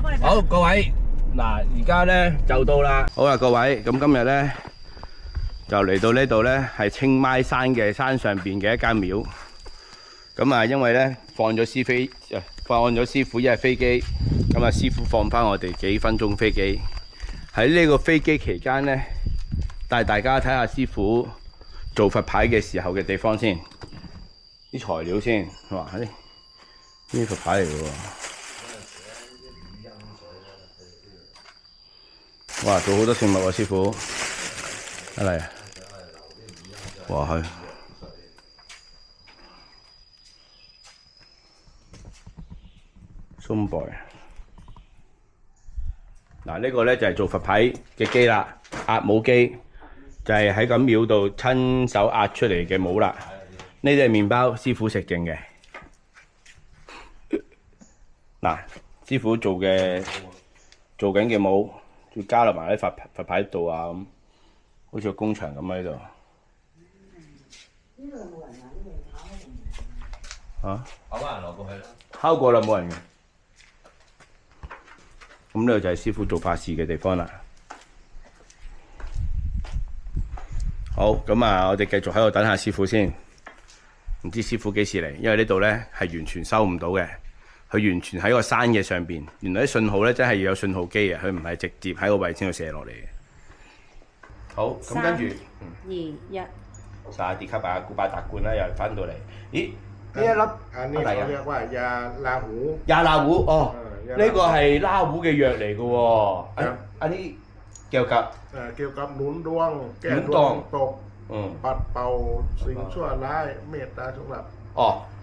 好，各位，嗱，而家咧就到啦。好啦，各位，咁今日咧就嚟到呢度咧，係青邁山嘅山上邊嘅一間廟。咁啊，因為咧放咗師傅一日飛機，咁啊師傅放翻我哋幾分鐘飛機。喺呢個飛機期間咧，帶大家睇下師傅做佛牌嘅時候嘅地方先，啲材料先，哇！呢啲佛牌嚟嘅喎。哇！做好多聖物喎，師傅，得嚟，哇係，松貝。嗱呢個咧就係做佛牌嘅機啦，壓帽機，就係喺咁廟度親手壓出嚟嘅帽啦。呢啲係麵包，師傅食剩嘅。嗱，師傅做緊嘅帽。要加落埋喺佛牌度啊，咁好似個工場咁喺度。呢度冇人啊？呢度考翻人落過去啦。敲過啦，冇人嘅。咁呢度就係師傅做法事嘅地方啦。好，咁啊，我哋繼續喺度等下師傅先。唔知師傅幾時嚟？因為呢度咧係完全收唔到嘅。佢完全喺個山嘅上邊，原來啲信號咧真係要有信號機嘅，佢唔係直接喺個位先度射落嚟嘅。好，咁跟住2、1，沙地卡巴古巴達冠啦，又翻到嚟。咦？呢一粒อันนี้เขาเรียกว่ายาลาหู 亞那胡哦，呢個係拉胡嘅藥嚟嘅喎。อันนี้เกี่ยวกับเกี่ยวกับหนุนดวงแก้ดวงตกปัดเป่าสิ่งชั่วร้ายเมตตาสำหรับ哦，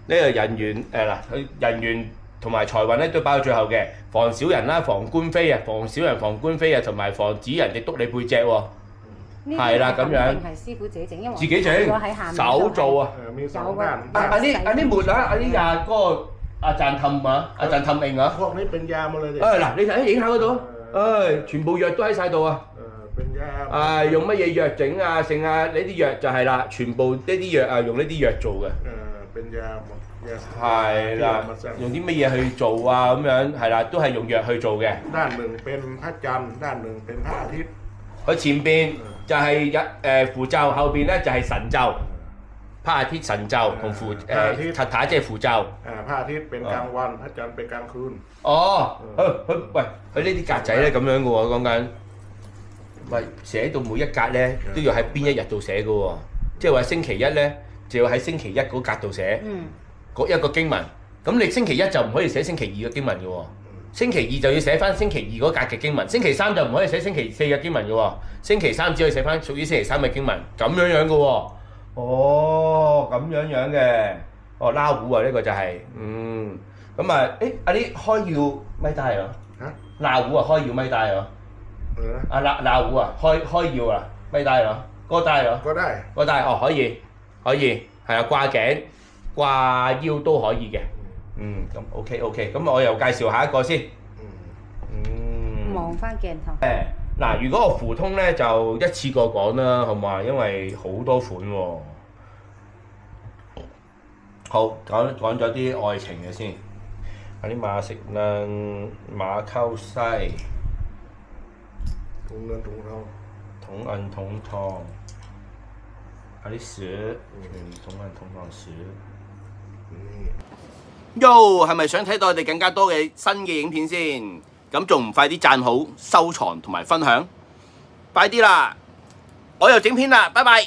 呢個人緣嗱，佢人緣同埋財運咧都擺到最後嘅，防小人啦，防官非啊，防小人、防官非啊，同埋防止人哋督你背脊喎。係啦，咁樣。係師傅自己整，因為自己整，手做啊。มีสองด้านอันนี้หมด啦，อันนี้ยาก็อาจารย์ทำ啊，อาจารย์ทำเอง啊。พวกนี้เป็นยาหมดเลย嗱，你睇影下嗰度，全部藥都喺晒度啊。เป็นยา用乜嘢藥整啊？剩啊，呢啲藥就係啦，全部呢啲藥啊，用呢啲藥做嘅。เป็นยาหมด係啦，用啲乜嘢去做啊？咁樣係啦，都係用藥去做嘅。ด้านหนึ่งเป็นพระจันทร์ด้านหนึ่งเป็นพระอาทิตย์佢前邊就係符咒，後邊咧就係神咒，พระอาทิตย์神咒同คาถา即係符咒。พระอาทิตย์เป็นกลางวันพระจันทร์เป็นกลางคืน。哦，佢呢啲格仔咧咁樣嘅喎，講緊，喂，寫到每一格咧都要喺邊一日度寫嘅喎，即係話星期一咧就要喺星期一嗰格度寫，嗰一個經文。咁你星期一就唔可以寫星期二嘅經文嘅喎。星期二就要寫翻星期二嗰格嘅經文，星期三就唔可以寫星期四嘅經文嘅喎，星期三只可以寫翻屬於星期三嘅經文，咁樣樣嘅喎。哦，咁樣樣嘅，哦拉胡啊呢個就係，咁啊，阿啲開要咪帶啊？拉胡啊開要咪帶啊？拉胡啊開要啊咪帶啊？個帶啊？個帶哦可以，係啊掛頸掛腰都可以嘅。咁 OK， 咁我又介紹下一個先。望翻鏡頭。嗱，如果我符通咧就一次過講啦，好嘛？因為好多款喎。好，講咗啲愛情嘅先。嗰啲馬食量、馬溝西、ถุงเงินถุงทอง 桶銀桶ทอง，嗰啲蛇，桶銀桶ทอง蛇。Yo， 係咪想睇到我哋更加多嘅新嘅影片先？咁仲唔快啲讚好、收藏同埋分享？快啲啦！我又整片啦，拜拜。